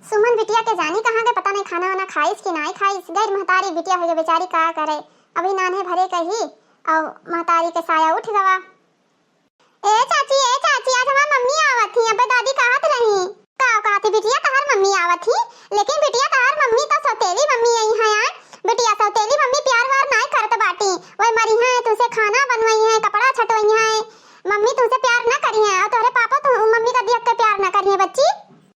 सुमन बिटिया के जानी कहाँ के पता नहीं खाना वाना खाइस कि नहीं खाइस। गैर महतारी बिटिया हो गई बेचारी, का करे अभी नाने भरे कही और महतारी के साया उठ गवा। ए चाची आज हमार मम्मी आवत थी। अबे दादी कहत रही का कहत बिटिया तहार मम्मी आवत थी, लेकिन बिटिया तहार मम्मी तो सौतेली मम्मी आई है यार। बिटिया सौतेली मम्मी प्यार वार नहीं करत बाटी, वही मरी है तुझसे खाना बनवाई है, कपड़ा छटवाई है, मम्मी तुझसे प्यार ना करी है और तोरे पापा तो मम्मी का देख के प्यार ना करी है बच्ची।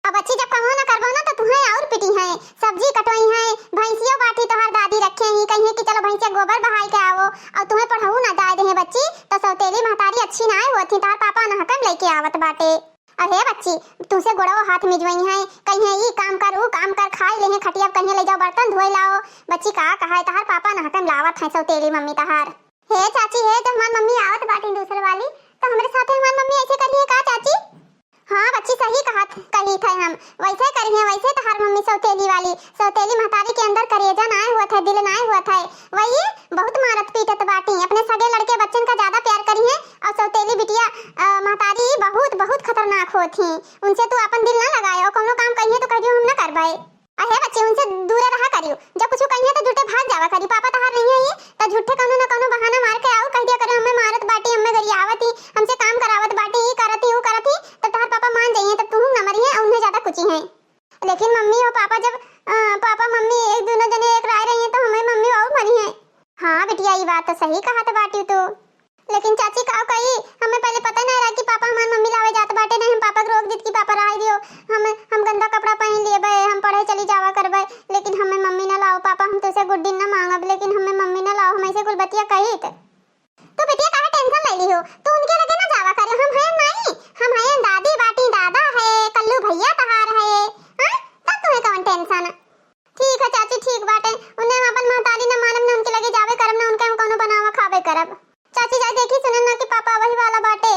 अब बच्ची जब कहो ना करबो ना तो तुम्हें और पिटी है, सब्जी कटवाई है, भैंसियों बाटी तोहार दादी रखे ही कहीं कि चलो भैंसिया गोबर बहाई के आवो और तुम्हें पढ़ाऊ ना जाए दे बच्ची तो सौतेली महतारी अच्छी ना होती, तार पापा ना हकम लेके आवत बाटे। अरे बच्ची तुझसे गोड़ो हाथ मिजवाई है, कहीं ये काम कर वो काम कर, खाई ले खटिया कहीं ले जाओ बर्तन धोए लाओ। बच्ची का कहा है तहार पापा ना हकम लावत है सौतेली मम्मी तहार। हे चाची हे तो हमार मम्मी आवत बाटी दूसरे वाली तो हमारे साथ हमार मम्मी ऐसे करिए का चाची? हाँ बच्ची सही कही थे, हम वैसे करिए वैसे तो हर मम्मी सौतेली वाली सौतेली महतारी के अंदर करेजा ना हुआ था, दिल ना हुआ था, वही बहुत मारत पीटत बाटी, अपने सगे लड़के बच्चन का ज्यादा प्यार करिए और सौतेली बिटिया महतारी बहुत बहुत खतरनाक होती, उनसे तू अपन दिल ना लगाए और कोनो काम कहिए तो कहियो हम ना करवाए। अरे बच्चे उनसे दूर रहा करियो, जब कुछ कहिए तो झूठे भाग जावा करी, पापा तहार नहीं है ये तो झूठे कोनो ना कोनो बहाना मार के आओ कह दिया करे हमें मारत बाटी, हमें गरियावत ही, हमसे काम करावत बाटी, ये करती वो करती, तब तहार पापा मान जाइए तब तुम न मरिए और उन्हें ज्यादा कुछ है। लेकिन मम्मी और पापा जब पापा मम्मी एक दोनों जने एक राय रही है तो हमें मम्मी और मरी है। हाँ बिटिया ये बात तो सही कहा था बाटी तो, लेकिन चाची का कही हमें पहले पता नहीं रहा कि पापा हमारे मम्मी लावे जात बाटे, नहीं हम पापा को रोक दी कि पापा राय दियो हम गंदा कपड़ा पहन लिए बे, हम पढ़े चली जावा करबे, लेकिन हमें मम्मी ना लाओ पापा, हम तुझसे गुड दिन ना मांगब लेकिन हमें मम्मी ना लाओ, हम ऐसे कुल बतिया कही तो बिटिया काहे टेंशन ले ली हो, तो उनके लगे ना जावा करे, हम हैं नहीं, हम हैं दादी बाटी दादा है, कल्लू भैया तहार है, हां तब तुम्हें कौन टेंशन। ठीक है चाची ठीक बाटे, उन्हें हम अपन महतारी ना मानब ना उनके लगे जावे करब ना उनके हम कोनो बनावा खावे करब। चाची जाए देखी सुनन ना कि पापा वही वाला बाटे।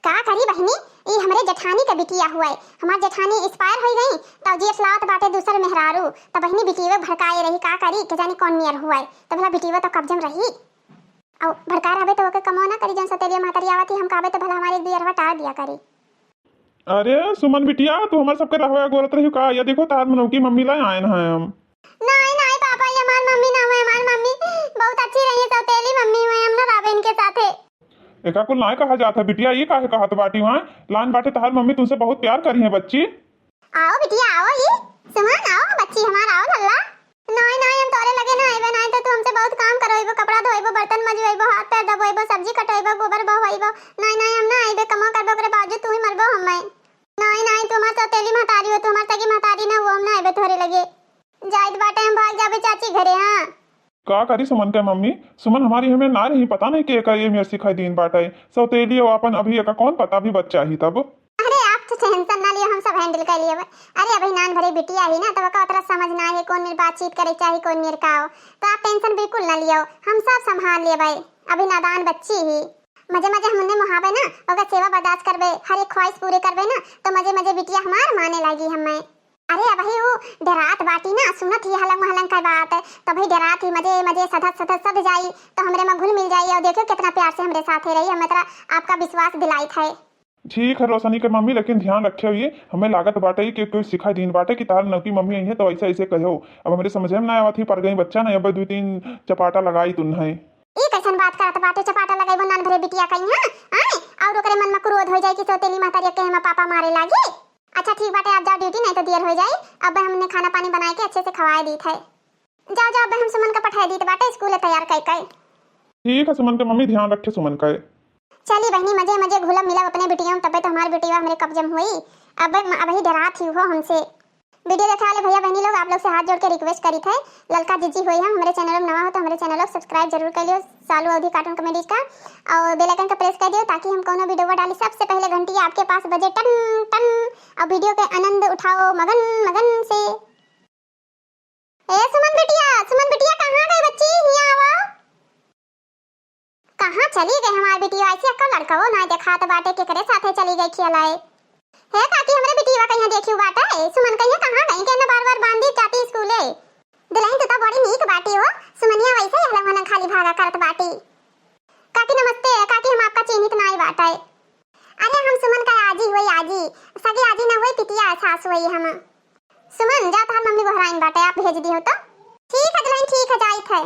का करी बहनी ये हमरे जेठानी के बिटिया हुआ है, हमार जेठानी एक्सपायर हो गई तब जेठ लात बाटे दूसर मेहरारू तब बहनी बिटिया भड़काए रही, का करी के जानी कौन नियर हुआ है तब भला बिटिया तो कब्जम रही और भड़का रहे तो ओके कमो ना करी, जन सतेलिया महतारी आवती हम काबे तो भला हमारे एक दियरवा टार दिया करी। अरे सुमन बिटिया तू हमारे सबके रहवा गोरत रही का, या देखो तार मनौ की मम्मी ला आए ना हम। नहीं पापा ये हमार मम्मी ना हुए, हमार मम्मी बहुत अच्छी रही सौतेली मम्मी हुए, हम ना रावे इनके साथे। एका कुल ना कहा जाता बिटिया, ये काहे कहत बाटी वहां लान बाटे तहार मम्मी तुमसे बहुत प्यार करी है बच्ची। आओ बिटिया आओ ये सुमन आओ बच्ची हमार आओ लल्ला। नहीं हम तोरे लगे ना आइबे, नहीं तो तू हमसे बहुत काम करवाइबो, कपड़ा धोइबो, बर्तन मजवाइबो, हाथ पैर दबाइबो, सब्जी कटवाइबो, गोबर बहाइबो, नहीं हम ना आइबे, कमो करबो करे बावजूद तू ही मरबो हमें। नहीं तू हमार सौतेली महतारी हो, तू हमार सगी महतारी ना हो, हम ना आइबे तोरे लगे जाइत बाटे, हम भाग जाबे चाची घरे। हां का करी सुमन के मम्मी, सुमन हमारी हमें ना रही, पता नहीं के का ये मेरे सिखाई दिन बाटे सौतेली हो अपन अभी का कौन पता भी बच्चा ही तब। अरे आप तो टेंशन ना लियो, हम सब हैंडल कर लिए। अरे अभी नान भरे बिटिया ही ना तब का उतना समझ ना है कौन मेरी बातचीत करे चाहे कौन मेरे का हो, तो आप टेंशन बिल्कुल ना लियो, हम सब संभाल लिए भाई, अभी नादान बच्ची ही मजे हम उन्हें मुहावे ना अगर सेवा बर्दाश्त करबे, हर एक ख्वाहिश पूरे करबे ना तो मजे बिटिया हमार माने लगी हमें। अरे अभी वो डरात बाटी ना सुनत ही हलंग महलंग का बात है तो भाई डरात ही मजे सधत सब जाई तो हमरे में घुल मिल जाई और देखो कितना प्यार से हमरे साथ रही, हमें तरह आपका विश्वास दिलाई था। ठीक है रोशनी के मम्मी, लेकिन ध्यान रखे हुए हमें लागत बाटे कि कोई सिखाई दिन बाटे कि तार नौकी मम्मी आई है तो ऐसे कहो, अब हमारे समझ में ना आवत ही पर गई बच्चा ना अब 2-3 चपाटा लगाई तुन है। ई कैसन बात करत बाटे, चपाटा लगाइबो नान भरे बिटिया कहीं हां आए और ओकरे मन में क्रोध हो जाए कि सौतेली महतारी के हम पापा मारे लागे। अच्छा ठीक बाटे आप जाओ ड्यूटी, नहीं तो देर हो जाए, अब हमने खाना पानी बना के अच्छे से खवाए दी थे, जाओ अब हम सुमन का पठाए दी बाटे स्कूल तैयार कर। ठीक है सुमन के मम्मी ध्यान रखे सुमन का। चली बहनी मजे घुला मिला अपने बिटिया तबे तो हमारी बिटिया हमारे कब्जे में हुई, अब ही डरात ही हो हमसे। वीडियो देखने वाले भैया बहनी लोग आप लोग से हाथ जोड़ के रिक्वेस्ट करी थे, ललका जीजी हुई है हमारे चैनल में नवा हो तो हमारे चैनल को सब्सक्राइब जरूर कर लियो, चालू अवधि कार्टून कॉमेडीज का और बेल आइकन का प्रेस कर दियो ताकि हम कोनो वीडियो डाली सबसे पहले घंटी आपके पास बजे टन टन और वीडियो के आनंद उठाओ मगन से। ए सुमन बिटिया कहां गई बच्ची, यहां आओ। कहां चली गई हमारी बिटिया, ऐसे का लड़का हो ना देखा तो बाटे के करे साथे चली गई खेलाए है काकी हमरे बिटिया कहीं देखियो बाटा है, सुमन कहीं कहां गई के ना बार बांधी जाती स्कूले दिलाई तो बड़ी नीक बाटी हो, सुमनिया वैसे ही हलंगना खाली भागा करत बाटी। काकी नमस्ते, काकी हम आपका चिन्हित नहीं बाटा है। अरे हम सुमन का आजी हुई आजी, सगी आजी ना वही पितिया सास वही हम सुमन जा तार मम्मी बहराइन बाटे आप भेज दियो तो ठीक है दुल्हन ठीक है जाइत है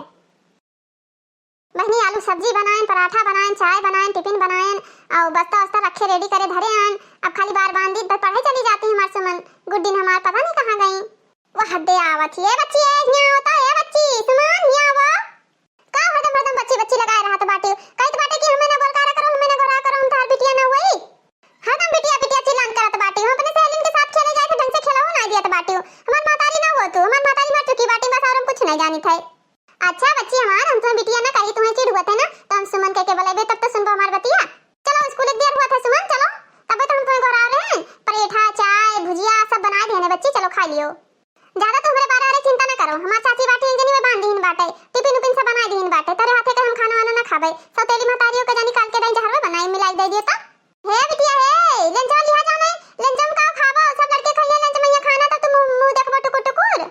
बहनी आलू सब्जी बनाएं पराठा बनाएं चाय बनाएं टिफिन बनाएं और बस्ता वस्ता रखे रेडी करे धरे आन अब खाली बार बांधी पढ़े चली जाती है हमार सुमन गुड दिन हमार पता नहीं कहाँ गई वो हद्दे आवत है बच्ची यहाँ होता है बच्ची सुमन यहाँ वो का हरदम हरदम बच्ची बच्ची लगाए रहा तो बाटे कहत बाटे कि हमें ना बोलकारा करो हमें ना गोरा करो हम तार बिटिया ना हुई हरदम बिटिया बिटिया चिल्लान करत बाटे हम अपने सहेलिन के साथ खेले जाए थे ढंग से खेलहो ना दिया तो बाटे हमार मातारी ना हो तू हमार मातारी मर चुकी बाटे बस और हम कुछ नहीं जानी थे अच्छा बच्ची हमार हम तुम्हें बिटिया ना कही तुम्हें चिढ़ हुआ था ना तो हम सुमन के बोले तब तो सुनबो हमार बतिया चलो स्कूल एक देर हुआ था सुमन चलो तब तो हम तुम्हें घर आ रहे हैं पराठा चाय भुजिया सब बना देने बच्ची चलो खा लियो ज्यादा तो हमारे बारे चिंता ना करो हमार चाची बाटे इंजनी में बांध दीन बाटे टिफिन उपिन सब बना दीन बाटे तेरे हाथे का हम खाना वाना ना खाबे सौतेली महतारियों के जानी काल के दाई जहर में बनाई मिलाई दे दियो तो हे बिटिया हे लंच लिया जाना लंच में का खाबो सब लड़के खाइए लंच में ये खाना तो तुम मुंह देखबो टुकुर टुकुर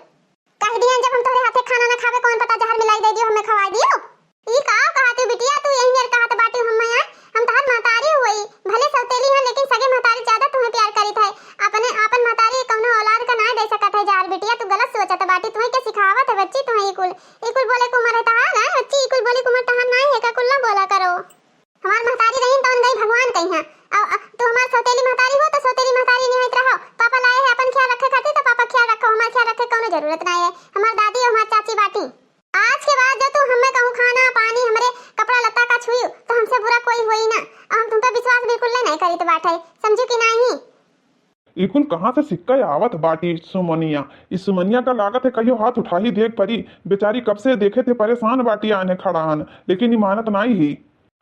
कह दिया जब हम तोरे हाथे खाना ना खाबे कौन पता जहर मिलाई दे दियो हमें खवा दियो ई का कहत बिटिया तू यही नेर कहत बाटी हम तहार महतारी हुई भले सौतेली है लेकिन सगे महतारी ज्यादा तुम्हें प्यार करी थे अपने आपन महतारी कौनो औलाद का ना दे सकत है जार बिटिया तू गलत सोचत बाटी तुम्हें क्या सिखावत है बच्ची तुम्हें इकुल बोले को उम्र है तहार ना बच्ची इकुल बोले को उम्र तहार ना है का कुल ना बोला करो हमार महतारी रहीन तौन गई भगवान कहीं है तू हमार सौतेली महतारी हो तो सौतेली महतारी निहाइत रहो पापा लाए है अपन ख्याल रखे खातिर तो पापा ख्याल रखो हमार ख्याल रखे कोनो जरूरत नहीं है हमार दादी और हमार चाची बाटी आज के बाद जो तू हमें कहूं खाना पानी हमरे कपड़ा लत्ता का छुई तो हमसे बुरा कोई होई ना हम तुम पे विश्वास बिल्कुल नहीं करी तो बात है समझो कि नहीं इकुल कहाँ से सिक्का आवत बाटी सुमनिया इस सुमनिया का लागत है कहियो हाथ उठा ही देख परी बेचारी कब से देखे थे परेशान बाटी आने खड़ान लेकिन इमानत नहीं ही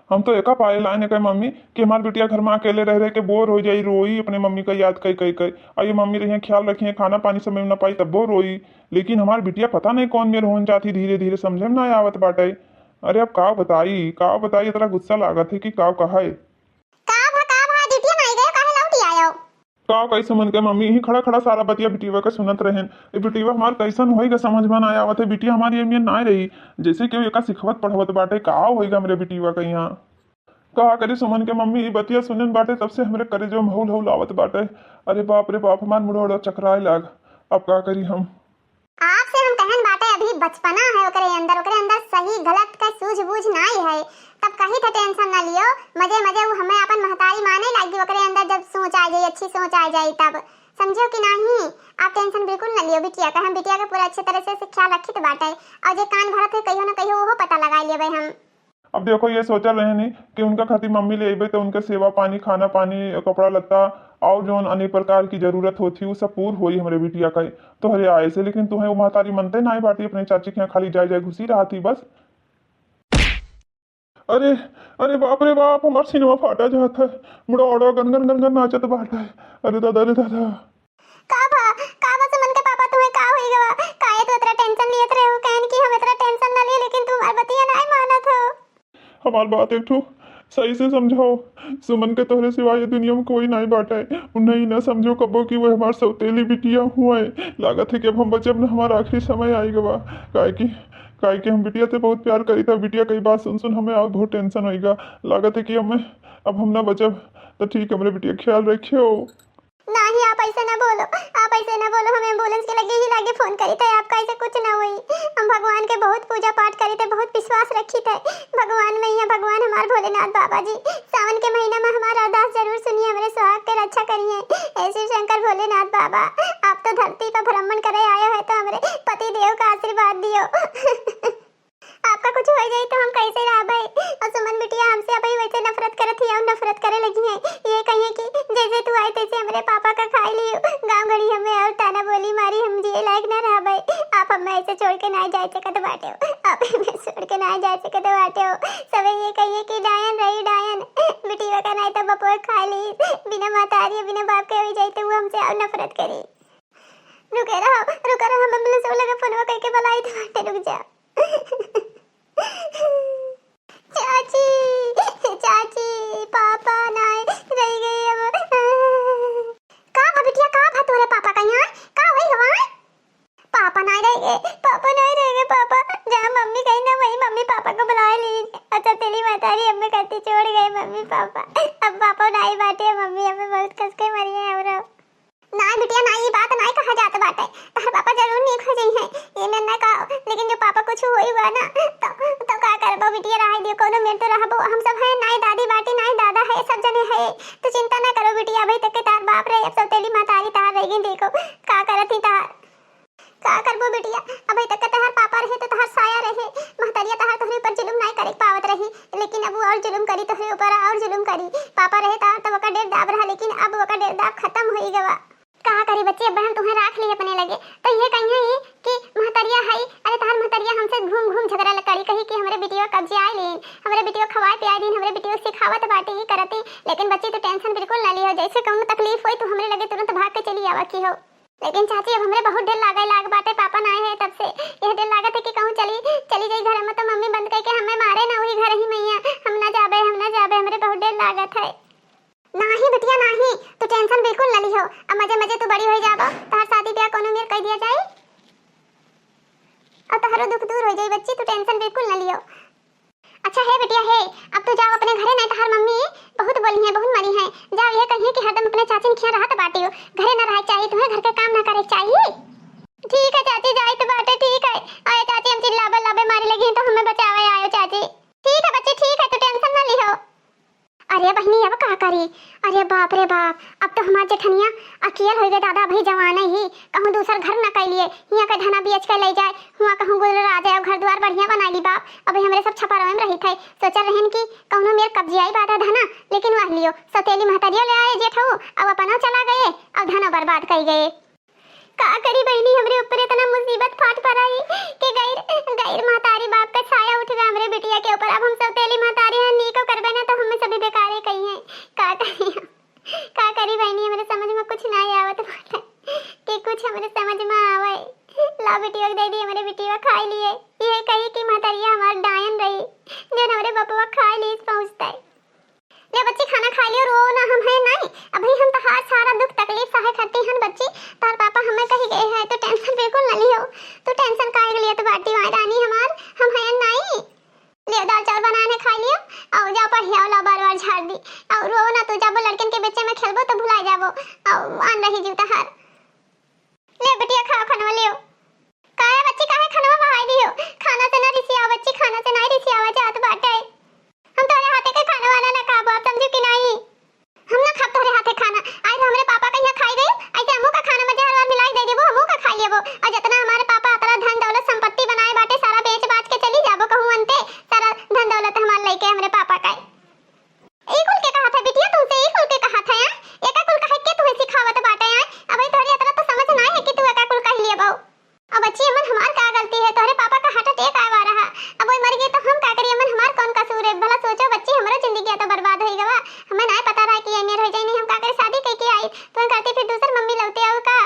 हम तो एका पाए लाने कहे मम्मी कि हमार बिटिया घर में अकेले रह के बोर हो जाई रोई अपने मम्मी का याद कई कई कई आइए मम्मी रही ख्याल रखिए खाना पानी समय में न पाई तब वो रोई लेकिन हमार बिटिया पता नहीं कौन मेर होन जाती धीरे धीरे समझे में ना आवत बाटे अरे अब का बताई इतना गुस्सा लागत है कि का कहा है का कैसे मन के मम्मी यही खड़ा खड़ा सारा बतिया बिटिया का सुनत रहन ए बिटिया हमार कैसन होएगा समझ में ना आवत है बिटिया हमारी एमियन ना रही जैसे कि एका सिखवत पढ़वत बाटे का होएगा मेरे बिटिया का यहाँ कहा करे सुमन के मम्मी बतिया सुनन बाटे तब से हमरे करे जो महूल हौल आवत बाटे अरे बाप हमार मुड़ोड़ चकराए लाग अब का करी हम आपसे हम कहन बाटे अभी बचपना है ओकरे अंदर सही गलत का सूझबूझ नहीं है तब कहीं तो टेंशन ना लियो मजे वो हमें अपन महतारी माने लागी ओकरे अंदर जब सोच आ जाए अच्छी सोच आ जाए तब समझो कि नहीं आप टेंशन बिल्कुल ना लियो बिटिया का हम बिटिया का पूरा अच्छे तरह से ख्याल रखी तो बाटे और जो कान भरत है कहियो ना कहियो वो पता लगा लेबे हम अब देखो ये सोचा रहे नहीं कि उनका खातिर मम्मी ले अबे तो उनके सेवा पानी खाना पानी कपड़ा लत्ता और जो अनेक प्रकार की जरूरत होती वो सब पूर हुई हमारे बिटिया का तो हरे आए से लेकिन तुम्हें वो महतारी मनते ना बाटी अपने चाची के यहाँ खाली जाए घुसी रहा थी बस अरे बाप रे बाप हमार सिनेमा फाटा जाता है मुड़ा ओड़ा गनगन गनगन नाचत बाटा है अरे दादा का सुमन के पापा तुम्हें का होइगा काहे तो इतना टेंशन लियत रहे हो कहन कि हम इतना टेंशन ना लिए लेकिन तुम्हार बतिया नहीं मानत हो हमार बात एक ठो सही से समझाओ सुमन के तोहरे सिवाय ये दुनिया में कोई नहीं बाटा है उन्हें ही ना समझो कबो कि वो हमारे सौतेली बिटिया हुआ है लागत है कि अब हम बचे अपना हमारा आखिरी समय आएगा काहे कि हम बिटिया से बहुत प्यार करी था बिटिया कई बात सुन हमें और बहुत टेंशन होएगा लागत है कि हमें अब हम ना बचब तो ठीक है मेरे बिटिया ख्याल रखियो नहीं आप ऐसे ना बोलो हम एम्बुलेंस के लगे फोन करी थे आपका ऐसे कुछ ना हुई हम भगवान के बहुत पूजा पाठ करी थे बहुत विश्वास रखी थे भगवान में ही भगवान हमारे भोलेनाथ बाबा जी सावन के महीने में हमारा अरदास जरूर सुनिए हमारे सुहाग के रक्षा करिए ऐसे शंकर भोलेनाथ बाबा आप तो धरती पर भ्रमण करे आए हो तो हमारे पति देव का आशीर्वाद दियो आपका कुछ हो जाए तो हम कैसे रह भाई और सुमन बिटिया हमसे अभी वैसे नफरत करत ही और नफरत करे लगी है ये कहिए कि जैसे तू आई तैसे हमारे पापा का खाई लियो गांव गड़ी हमें और ताना बोली मारी हम जिए लायक ना रह भाई आप हमें ऐसे छोड़ के ना जाए सकते बाटे हो आप हमें छोड़ के ना जाए सकते बाटे हो सब ये कहिए कि डायन बिटिया का नहीं तो बपोर खा ली बिना मातारी बिना बाप के हो जाए तो वो हमसे और नफरत करी रुके रहो हम एम्बुलेंस वाले का फोन करके बुलाई तो बाटे रुक जा चाची पापा नहीं रह गए अब का बिटिया का तोरे पापा का यहाँ का होई हवा पापा नहीं रह गए पापा जहाँ मम्मी कही ना वही मम्मी पापा को बुला ली अच्छा तेरी मातारी हमें कहती छोड़ गए मम्मी पापा अब पापा नहीं बाटे मम्मी हमें बहुत कस के मरी है और बा ना तो का करबो बिटिया रह दियो कोनो मेर तो रहबो हम सब है नाई दादी बाटी नाई दादा है सब जने है तो चिंता ना करो बिटिया अभी तक के तार बाप रे अब सौतेली महतारी तार रही देखो का करत ही तार का करबो बिटिया अभी तक के तहार पापा रहे तो तहार साया रहे महतरिया तहार तोहरे ऊपर जुलुम नहीं करे पावत रही लेकिन अब वो और जुलुम करी तोहरे ऊपर और जुलुम करी पापा रहे तार तो वका डेढ़ दाब रहा लेकिन अब वका डेढ़ दाब खत्म हो गवा कहा करी बच्ची अब हम तुम्हें राख ली अपने लगे तो ये कहीं है कि महतरिया है अरे तार महतरिया हमसे घूम घूम झगड़ा लकड़ी कही कि हमरे बिटिया कब्जे आए लेन हमरे बिटिया खवाए पियाए दिन हमरे बिटिया सिखावत बाटे ही करते लेकिन बच्ची तो टेंशन बिल्कुल ना लियो जैसे कहूं तकलीफ होई तो हमरे लगे तुरंत भाग के चली आवा की हो लेकिन चाची अब हमरे बहुत डर लाग बाटे पापा ना आए हैं तब से यह डर लागत है कि कहूं चली जाई घर में तो मम्मी बंद करके हमें मारे ना वही घर ही मैया हम ना जाबे हमरे बहुत डर लागत है नाही बिटिया नाही तू टेंशन बिल्कुल ना लियो अब मजे मजे तू बड़ी हो जाबो तार शादी ब्याह कोनो मेर कह दिया जाए और तहरो दुख दूर हो जाई बच्ची तू टेंशन बिल्कुल ना लियो अच्छा है बिटिया है अब तो जाओ अपने घरे नहीं तहार मम्मी बहुत बोली है बहुत मरी है जाओ ये कहिए कि हरदम अपने चाची खिया रहत बाटी हो घरे ना रह चाहिए तुम्हें घर के काम ना करे चाहिए ठीक है चाची जाए तो बाटे ठीक है आए चाची हम चिल्लाबे लाबे मारे लगी तो हमें बचावे आयो चाची ठीक है बच्ची ठीक है तू टेंशन ना लियो अरे बहनी अब का करी अरे बाप रे बाप अब तो हमार जेठनिया अकेल हो गए दादा भाई जवान ही कहूं दूसर घर न कर लिए हिया का धना बेच के ले जाए हुआ कहूं गुजर आ जाए घर द्वार बढ़िया बना ली बाप अबे हमरे सब छपारवे में रही थे सोचल रहन कि कहूं मेरे कब्जे आई बात है धना लेकिन वह लियो सतेली महतरिया ले आए जेठऊ अब अपना चला गए अब धना बर्बाद कर गए का करी बहनी हमरे ऊपर इतना मुसीबत फाट पड़ाई कि गैर महतारी बाप का छाया उठ गया हमरे बिटिया के ऊपर अब हम सौतेली महतारी हैं नी को करबे ना तो हमें सभी बेकारे कही हैं का करी बहनी हमरे समझ में कुछ ना आवत बाटे कि कुछ हमरे समझ में आवे ला बिटिया दे दी हमरे बिटिया खाई लिए ये कही कि महतारिया हमार डायन रही जो हमरे बपवा खाई ली पहुंचता है ले बच्ची खाना खा लियो रो ना हम है नहीं अभी हम तो हाथ सारा दुख तकलीफ सहे करती हन बच्ची तार पापा हमें कही गए है तो टेंशन बिल्कुल ना लियो तू टेंशन काहे लिए तो बाटी वहां रानी हमार हम है नहीं ले दाल चावल बनाने खा लियो और जाओ पढ़िया ला बार-बार झाड़ दी और रो ना तू जब लड़कन के बच्चे में खेलबो तो भुला जाबो और आन रही जीव तहार ले बिटिया खाओ खाना लियो काहे बच्ची काहे खाना बहाई दियो खाना से ना रिसिया बच्ची खाना से ना रिसिया जात बाटे हम तोरे हाथे के खाना वाला ना खाबो आप समझो कि नहीं हम ना खाब तोरे हाथे खाना आज हमरे पापा का यहाँ खाई गए ऐसे हमहू का खाना में जहर मिलाई दे देबो हमहू का खा लेबो और जितना हमारे पापा अतरा धन दौलत संपत्ति बनाए बाटे सारा बेच बाच के चली जाबो कहूं अंते सारा धन दौलत हमार लेके हमरे पापा का ई कुल के कहा था बिटिया तुमसे ई कुल के कहा था एका कुल कहे के तुम्हें सिखावत बाटे अभी तोरे अतरा तो समझ ना है कि तू एका कुल कह लेबो अब बच्ची अमन हमार का गलती है तोरे पापा का हार्ट अटैक आवा रहा अब वो मर गए तो हम का करिए अमन हमार कौन कसूर है भला सोचो बच्ची हमारा जिंदगी तो बर्बाद हो गवा हमें ना पता रहा कि अमीर हो जाए नहीं हम का करे शादी कई के आई तुम करते फिर दूसर मम्मी लौटे आओ का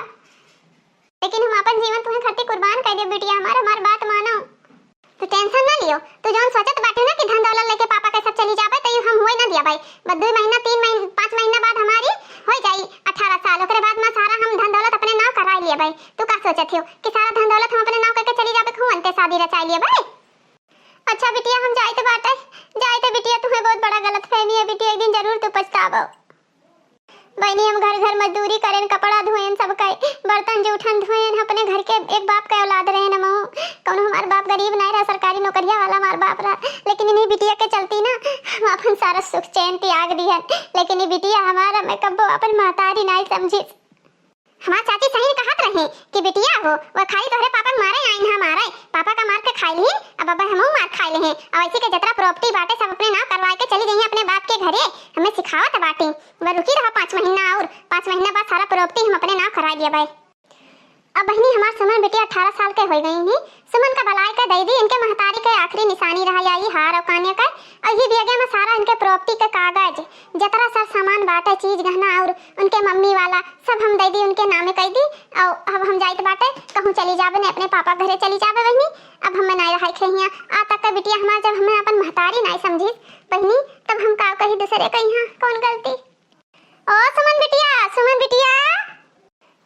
लेकिन हम अपन जीवन तुम्हें खर्ची कुर्बान कर दे बिटिया हमार बात मानो तो टेंशन ना लियो तू जौन सोचत बाटे ना कि धन दौलत लेके पापा के साथ चली जाबे तो हम होए ना दिया भाई बस 2 महीना 3 महीना 5 महीना बाद हमारी हो जाई 18 साल ओकरे बाद में सारा हम धन दौलत अपने नाम करा लिए भाई तू का सोचत हो कि सारा धन दौलत हम अपने नाम करके चली जाबे खूब अंते शादी रचा लिए भाई अच्छा बिटिया हम जाए तो बिटिया तुम्हें बहुत बड़ा गलतफहमी है बिटिया एक दिन जरूर तू पछताबो बहनी हम घर मजदूरी करें कपड़ा धोएं सब कई बर्तन जूठन धोएं अपने घर के एक बाप का औलाद रहे न मऊ कौन हमार बाप गरीब नहीं रहा सरकारी नौकरिया वाला हमार बाप रहा लेकिन इन्हीं बिटिया के चलती ना हम अपन सारा सुख चैन त्याग दी है लेकिन ये बिटिया हमारा मैं कब्बो अपन महतारी नहीं समझी हमार चाची सही कहत रहे कि बिटिया हो वो खाली तोहरे पापा मारे आई ना मारे पापा का मार के खाई ली अब अब हमहू मार खाई ले हैं अब ऐसी के जतरा प्रॉपर्टी बाटे सब अपने नाम करवा के चली गई अपने बाप के घरे हमें सिखावत बाटी वह रुकी रहा 5 महीना और 5 महीना बाद सारा प्रॉपर्टी हम अपने नाम करा दिया भाई अब बहनी हमार सुमन बेटी 18 साल के हो गई हैं सुमन का भलाई का दे दी इनके महतारी के आखिरी निशानी रहा यही हार और कान्या का और ये दिया में सारा इनके प्रॉपर्टी के कागज जतरा सब सामान बाटे चीज गहना और उनके मम्मी वाला सब हम दे दी उनके नामे कह दी और अब हम जाइत बाटे कहूं चली जाबे ने अपने पापा घरे चली जाबे बहनी अब हमें नहीं रहा खहिया आ तक का बिटिया हमार जब हमें अपन महतारी नहीं समझी बहनी तब हम का कही दूसरे के यहाँ कौन गलती ओ सुमन बिटिया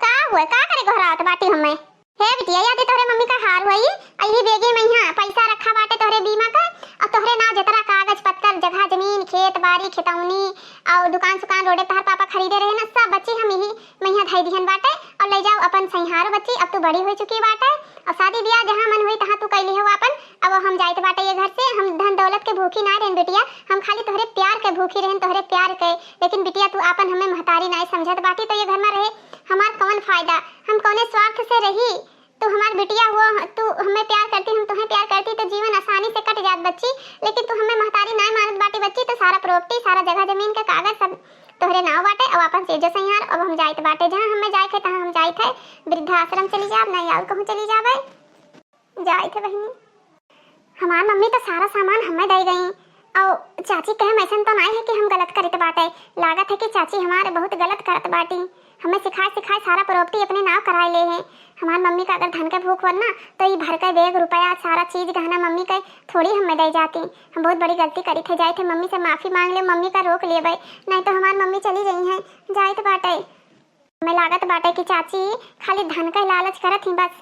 का हुआ का करे घरात बाटी हमें हे बिटिया याद तोरे मम्मी का हार हुई अही बेगे में यहाँ पैसा रखा बाटे तोरे बीमा का और तोहरे नाम जतरा कागज पत्तर जगह जमीन खेत बाड़ी खेतौनी और दुकान सुकान रोडे तहर पापा खरीदे रहे ना सब बच्ची हम यही मैया धाई दिहन बाटे और ले जाओ अपन सहिहारो बच्ची अब तू बड़ी हो चुकी बाटे और शादी ब्याह जहाँ मन हुई तहाँ तू कैली हो अपन। अब हम जाइत बाटे ये घर से, हम धन दौलत के भूखी ना रहन बिटिया, हम खाली तोहरे प्यार के भूखी रहन, तोहरे प्यार के। लेकिन बिटिया तू अपन हमें महतारी नहीं समझत बाटी, तो ये घर में रहे हमार कौन फायदा, हम कौने स्वार्थ से रही। तू हमार बिटिया हुआ, तू हमें प्यार करती, हम तुम्हें प्यार करती तो जीवन आसानी से कट जात बच्ची। लेकिन तू हमें महतारी नहीं मानत बाटी बच्ची, तो सारा प्रॉपर्टी, सारा जगह जमीन के कागज सब तोहरे नाव बाटे। अब अपन सेजो सैयार, अब हम जाइत बाटे जहाँ हमें जाए थे तहाँ हम जाए थे। वृद्धाश्रम चली जाब, नहीं और कहूँ चली जाबे, जाए थे बहनी। हमार मम्मी तो सारा सामान हमें दे गई, और चाची कहे ऐसा तो नहीं है कि हम गलत करत बाटे, लागत है कि चाची हमारे बहुत गलत करत बाटी। हमें सिखाए सिखाए सारा प्रॉपर्टी अपने नाव कराए ले हैं। हमार मम्मी का अगर धन के भूख हो ना, तो ये भर के बैग रुपया सारा चीज गहना मम्मी के थोड़ी हमें दे जाती। हम बहुत बड़ी गलती करी थे, जाए थे मम्मी से माफी मांग ले, मम्मी का रोक लिए भाई, नहीं तो हमार मम्मी चली गई हैं। जाए तो बाटे हमें लागत बाटे कि चाची खाली धन का लालच करत ही बस।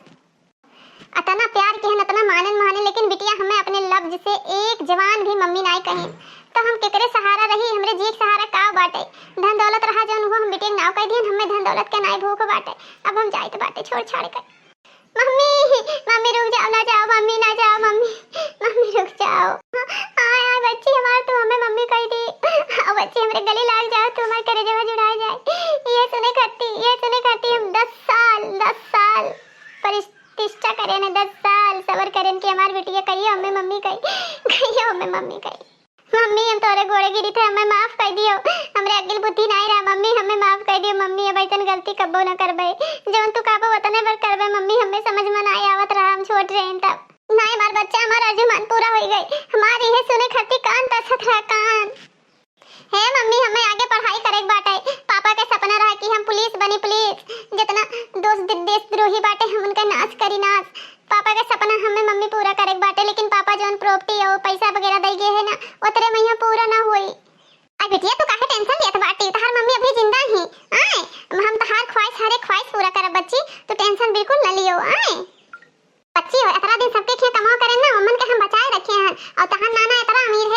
अतना प्यार के हैं, अतना माने, लेकिन बिटिया हमें अपने लफ्ज से एक जवान भी मम्मी नहीं कहे, तो हम केकरे सहारा रही। हमरे जी सहारा का बाटे, धन दौलत रहा जौन हुआ, हम बिटिया नाव कह दिए, हमें धन दौलत के नहीं भूख बाटे। अब हम जाए तो बाटे छोड़ छाड़ कर। मम्मी रुक जाओ, ना जाओ मम्मी, ना जाओ मम्मी रुक जाओ। हाँ बच्ची हमार, तू हमें मम्मी कह दी, बच्ची हमरे गले लाग जाओ, तू हमारे करे जगह जुड़ा जाए। ये सुने करती हम 10 साल प्रतिष्ठा करें, 10 साल सबर करें कि हमारी बेटिया कहियो हमें मम्मी कही। मम्मी हम तोरे गोड़े गिरी थे, हमें माफ कर दियो, हमरे अकल बुद्धि नहीं रहा मम्मी, हमें माफ कर दियो मम्मी। अब ऐसन गलती कब्बो न करबे, जवन तू काबो वतने पर करबे मम्मी। हमें समझ में नहीं आवत रहा, हम छोट रहे तब। नहीं हमार बच्चा, हमारा अर्जुमान पूरा हो गई, हमारी ये सुने खाती कान तसत रहा कान। है मम्मी हमें आगे पढ़ाई करे बाटे, पापा का सपना रहा कि हम पुलिस बनी, पुलिस जितना दोस्त देशद्रोही बाटे हम उनका नाश करी नाश। पापा का सपना हमें मम्मी पूरा करे बाटे, लेकिन पापा जोन प्रॉपर्टी और पैसा वगैरह दे गए है ना, उतरे में पूरा ना हुई। आई बिटिया तू काहे टेंशन लेत बाटी, तहार मम्मी अभी जिंदा ही आए, हम तहार हर एक ख्वाहिश पूरा करब बच्ची, तू टेंशन बिल्कुल न लियो। आए बच्ची हो, इतना दिन सबके खेत कमाओ करे ना, उमन के हम बचाए रखे हैं। और तहार नाना इतना अमीर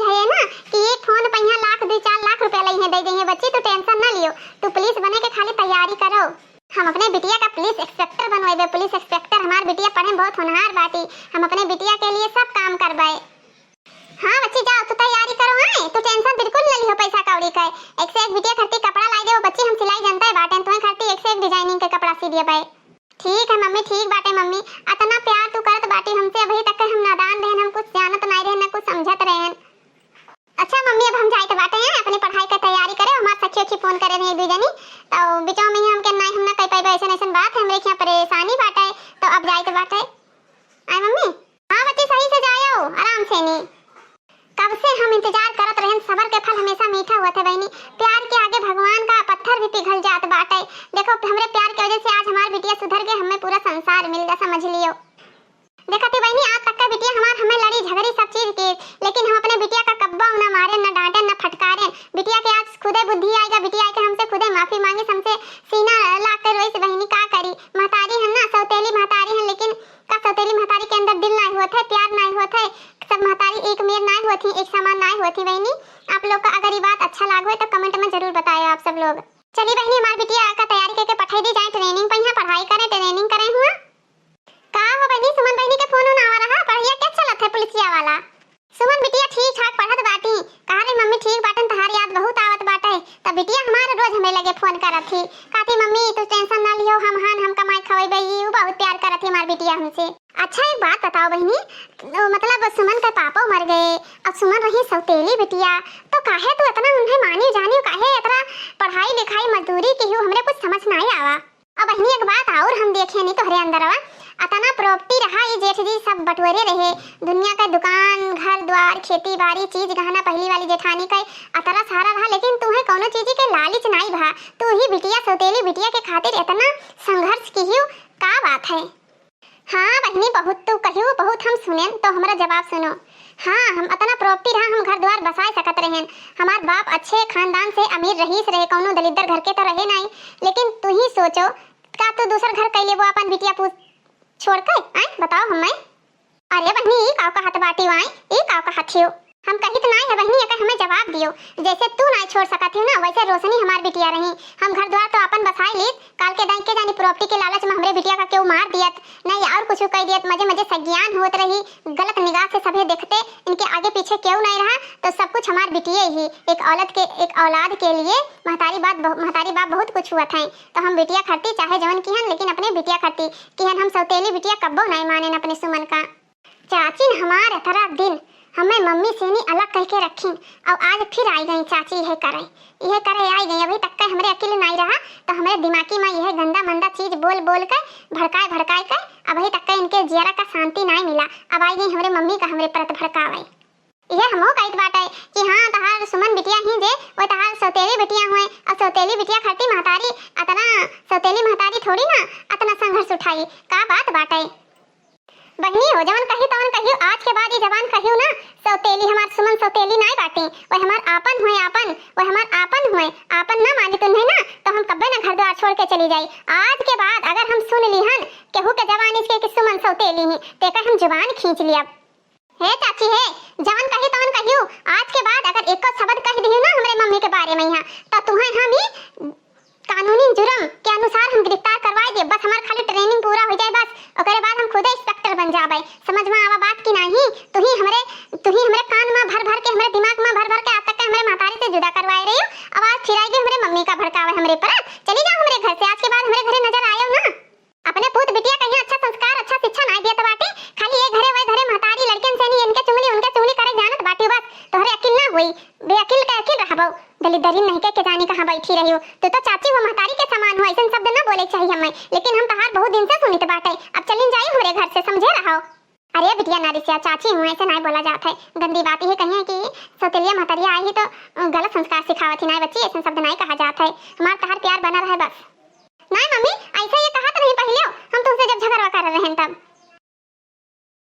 है ना कि एक फोन पे यहाँ लाख 2-4 लाख रुपया लई है दे देंगे बच्ची, तू टेंशन ना लियो। तू पुलिस बने के खाली तैयारी करो, हम अपने बिटिया का पुलिस इंस्पेक्टर बनवाएबे, पुलिस इंस्पेक्टर। हमार बिटिया पढ़े में बहुत होनहार बाटी, हम अपने बिटिया के लिए सब काम करवाए। हाँ बच्ची जाओ, तू तैयारी करो। आए तू टेंशन बिल्कुल न लियो पैसा कौड़ी का, एक से एक बिटिया खर्ती कपड़ा लाई दे बच्ची, हम सिलाई जानता है बाटे, तुम्हें खर्ती एक से एक डिजाइनिंग के कपड़ा सी दिए भाई। ठीक है मम्मी, ठीक बाटे मम्मी, अतना प्यार तू करत बाटी हमसे, अभी तक हम नादान रहन, हम कुछ जानत नहीं रहन, ना कुछ समझत रहन। अच्छा मम्मी अब हम जाए बाटे हैं, अपनी पढ़ाई का तैयारी करे, हमारे सखी फोन करे रहे दू जनी, तो बिचौ में ही हमके नहीं हम ना कह पाइबे, ऐसा बात है हमरे यहाँ परेशानी बाटे, तो अब जाए बाटे। आए मम्मी हाँ बच्ची सही से जाओ, आराम से नहीं, कब से हम इंतजार करत रहन, सबर के फल हमेशा मीठा हुआ था बहनी। प्यार के आगे भगवान का पत्थर भी पिघल जात बाटे। देखो हमरे प्यार की वजह से आज हमारी बिटिया सुधर गई, हमें पूरा संसार मिल गया, समझ लियो। देखा थी बहनी आज तक का बिटिया हमें लड़ी झगड़ी सब चीज की, लेकिन हम अपने बिटिया का कब्बा ना मारे, ना डांटे, ना फटकारे। बिटिया के आज खुदे बुद्धि आएगा, बिटिया आके हमसे खुदे माफी मांगे, हमसे सीना लाग कर रोई से बहनी का करी। महतारी है ना, सौतेली महतारी है, लेकिन का सौतेली महतारी के अंदर दिल नहीं हुआ था, प्यार नहीं हुआ था, सब महतारी एक मेर नहीं हुई थी, एक समान नहीं हुई थी बहनी। आप लोग का अगर ये बात अच्छा लागो तो कमेंट में जरूर बताएं आप सब लोग। चलिए बहनी हमारी बिटिया का तैयारी करके पठाई दी जाए, ट्रेनिंग पर यहाँ पढ़ाई करें, ट्रेनिंग करें हुआ का हो बहनी। सुमन बहनी के फोन आ रहा, पढ़िया क्या चलत है पुलिसिया वाला। सुमन बिटिया ठीक ठाक पढ़त बाटी, कहा रे मम्मी ठीक बाटन, तहार याद बहुत आवत बाटे। तब बिटिया हमारे रोज हमें लगे फोन करत थी, कहती मम्मी तू टेंशन ना लियो, हम कमाई खवाई, ये बहुत प्यार करत थी हमारी बिटिया हमसे। अच्छा एक बात बताओ बहनी, मतलब सुमन के पापा मर गए, अब सुमन रही सौतेली बिटिया, तो काहे तू इतना उन्हें मानी जानी, काहे इतना पढ़ाई लिखाई मजदूरी की हो, हमरे कुछ समझ नहीं आवा। अब बहनी एक बात और हम देखे नहीं तोहरे अंदर अतना प्रॉपर्टी रहा, ये जेठ जी सब बटोरे रहे, दुनिया का दुकान घर द्वार खेती बाड़ी चीज गहना पहली वाली जेठानी का अतरा सारा रहा, लेकिन तुम्हें कोनो चीज के लालच नहीं भा। तू ही बिटिया सौतेली बिटिया के खातिर इतना संघर्ष की का बात है। हाँ बहनी बहुत तू कहियो, बहुत हम सुने, तो हमारा जवाब सुनो। हाँ हम अतना प्रॉपर्टी रहा, हम घर द्वार बसाए सकत रहे, हमार बाप अच्छे खानदान से अमीर रहीस रहे, कोनो दलिद्दर घर के तो रहे नहीं, लेकिन तू ही सोचो का तू दूसर घर कैले वो अपन बिटिया पूछ छोड़ के आए बताओ हमें। अरे बहनी काव का हाथ बाटी वाई, काव का हाथियो, हम कही तो नहीं है बहनी, अगर हमें जवाब दियो। जैसे तू नहीं छोड़ सकती हो ना, वैसे रोशनी हमार बिटिया रही। हम घर द्वार तो अपन बसाई ली, काल के दाई के जानी प्रॉपर्टी के लालच में हमरे बिटिया का केहू मार दियत नहीं और कुछ कह दियत, मजे मजे सज्ञान होत रही, गलत निगाह से सभी देखते, इनके आगे पीछे केहू नहीं रहा, तो सब कुछ हमार बिटिया ही। एक औलाद के लिए महतारी बाप बहुत कुछ हुआ था। तो हम बिटिया खरती चाहे जवन की हन, लेकिन अपने बिटिया खरती कि हम सौतेली बिटिया कब्बो नहीं माने अपने सुमन का। चाची हमार तरह दिन हमें मम्मी से नहीं अलग कह के रखी, और आज फिर आई गई चाची यह करे आई गई। अभी तक का हमरे अकेले नहीं रहा, तो हमारे दिमागी में यह गंदा मंदा चीज बोल कर भड़काए कर अभी तक का इनके जियरा का शांति नहीं मिला। अब आई गई हमारे मम्मी का हमरे परत भड़कावे। यह हमो कहत बाटे कि हाँ तहार सुमन बिटिया ही जे वो तहार सौतेली बिटिया हुए, और सौतेली बिटिया खरती महतारी अतना सौतेली महतारी थोड़ी ना अतना संघर्ष उठाई। का बात बाटे बहनी हो जवन कही तवन कहियो, आज के बाद ये जवान कहियो ना सौतेली हमार सुमन सौतेली नहीं बाटी, वो हमार आपन हुए, आपन ना मानी तुम्हें ना, तो हम कब्बे ना घर द्वार छोड़ के चली जाई। आज के बाद अगर हम सुन ली हन केहू के जवान इसके कि सुमन सौतेली ही, तेकर हम जुबान खींच लिया। हे चाची हे जवन कही तवन कहियो, आज के बाद अगर एक शब्द कह दियो ना हमरे मम्मी के बारे में यहाँ, तो तुम्हें हम ही कानूनी जुर्म के अनुसार हम गिरफ्तार करवाए दे। बस हमार खाली ट्रेनिंग पूरा हो जाए, बस ओकरे बाद हम खुदे इंस्पेक्टर बन जाबे। समझ में आवा बात की नहीं? तू ही हमरे कान में भर के हमरे दिमाग में भर के आज तक हमरे महतारी से जुदा करवाए रही हो। अब आज फिर आएगी हमरे मम्मी का भड़कावे हमरे पर। चली जाओ हमरे घर से, आज के बाद हमरे घरे नजर आयो ना। अपने पुत बिटिया कहीं अच्छा संस्कार अच्छा शिक्षा नहीं दिया बाटे, खाली ये घरे वह घरे महतारी लड़कन से नहीं इनके चुगली उनके चुगली करे जानत बाटी। बस तोहरे अकिल ना हुई, बेअकिल का अकिल रहबो, दलिदरी नहीं के जानी कहां बैठी रही हो। तो चाची वो महतारी के समान हो, ऐसे शब्द ना बोले चाहिए हमें, लेकिन हम तहार बहुत दिन से सुनित बाटे। अब चलिन जाई हमरे घर से, समझे रहो। अरे बिटिया नारी से चाची हूँ ऐसे नहीं बोला जाता है, गंदी बात ही कही है कि सौतेलिया महतारिया आई ही तो गलत संस्कार सिखावत ही नहीं बच्ची, ऐसे शब्द नहीं कहा जाता है। हमारा तहार प्यार बना रहे बस। नहीं मम्मी ऐसा ये कहा तो नहीं पहले, हम तुमसे जब झगड़ा कर रहे हैं तब